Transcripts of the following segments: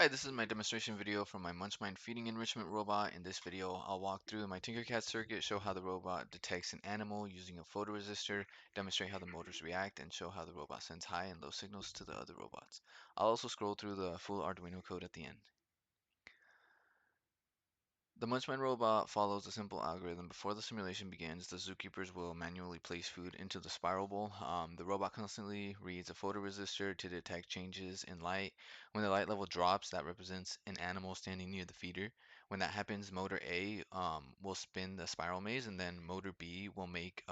Hi, this is my demonstration video for my MunchMind feeding enrichment robot. In this video, I'll walk through my TinkerCAD circuit, show how the robot detects an animal using a photoresistor, demonstrate how the motors react, and show how the robot sends high and low signals to the other robots. I'll also scroll through the full Arduino code at the end. The MunchMind robot follows a simple algorithm. Before the simulation begins, the zookeepers will manually place food into the spiral bowl. The robot constantly reads a photoresistor to detect changes in light. When the light level drops, that represents an animal standing near the feeder. When that happens, motor A will spin the spiral maze, and then motor B will make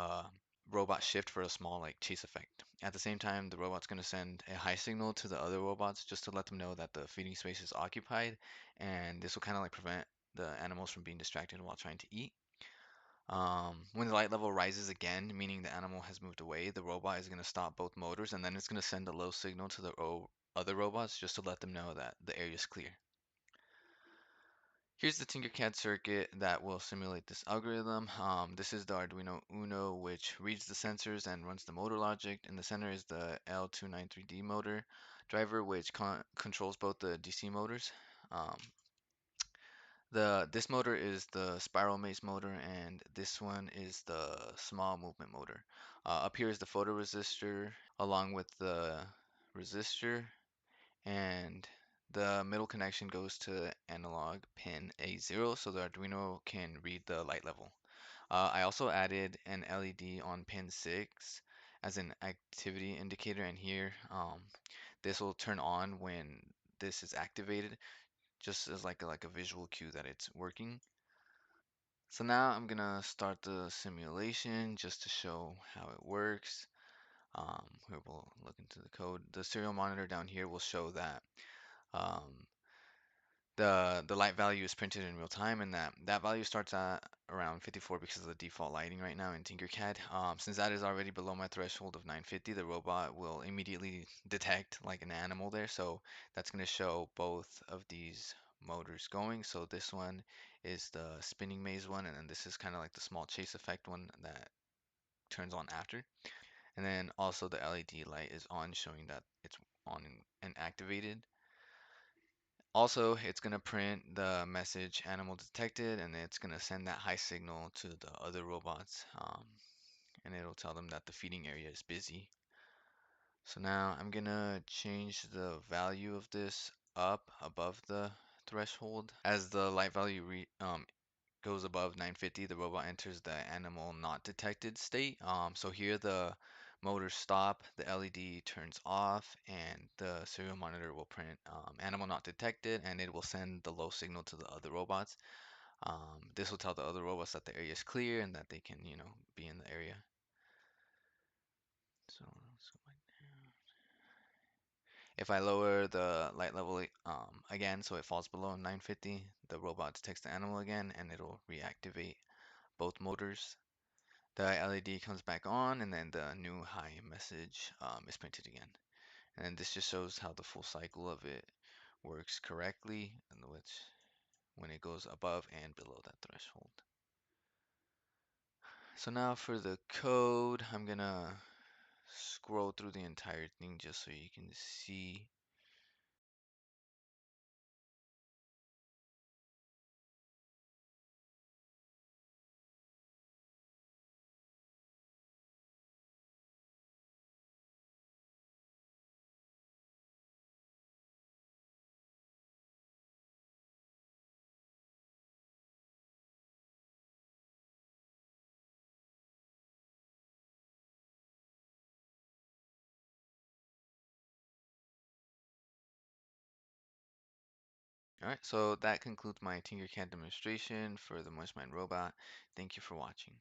robot shift for a small like chase effect. At the same time, the robot's going to send a high signal to the other robots just to let them know that the feeding space is occupied, and this will kind of like prevent the animals from being distracted while trying to eat. When the light level rises again, meaning the animal has moved away, the robot is going to stop both motors, and then it's going to send a low signal to the other robots just to let them know that the area is clear. Here's the TinkerCAD circuit that will simulate this algorithm. This is the Arduino Uno, which reads the sensors and runs the motor logic. In the center is the L293D motor driver, which controls both the DC motors. This motor is the spiral maze motor, and this one is the small movement motor. Up here is the photoresistor along with the resistor, and the middle connection goes to analog pin A0 so the Arduino can read the light level. I also added an LED on pin 6 as an activity indicator, and here this will turn on when this is activated, just as like a visual cue that it's working. So now I'm gonna start the simulation just to show how it works. Here we'll look into the code. The serial monitor down here will show that um, the light value is printed in real time, and that value starts at around 54 because of the default lighting right now in TinkerCAD. Since that is already below my threshold of 950, the robot will immediately detect like an animal there, so that's going to show both of these motors going. So this one is the spinning maze one, and then this is kind of like the small chase effect one that turns on after. And then also the LED light is on, showing that it's on and activated. Also, it's going to print the message animal detected, and it's going to send that high signal to the other robots, and it'll tell them that the feeding area is busy. So now I'm going to change the value of this up above the threshold. As the light value goes above 950, the robot enters the animal not detected state. So here the motors stop, the LED turns off, and the serial monitor will print animal not detected, and it will send the low signal to the other robots. This will tell the other robots that the area is clear and that they can, be in the area. So let's go back down. If I lower the light level again, so it falls below 950, the robot detects the animal again, and it'll reactivate both motors. The LED comes back on, and then the new high message is printed again. And then this just shows how the full cycle of it works correctly, and which when it goes above and below that threshold. So now for the code, I'm gonna scroll through the entire thing just so you can see. Alright, so that concludes my TinkerCAD demonstration for the MunchMind robot. Thank you for watching.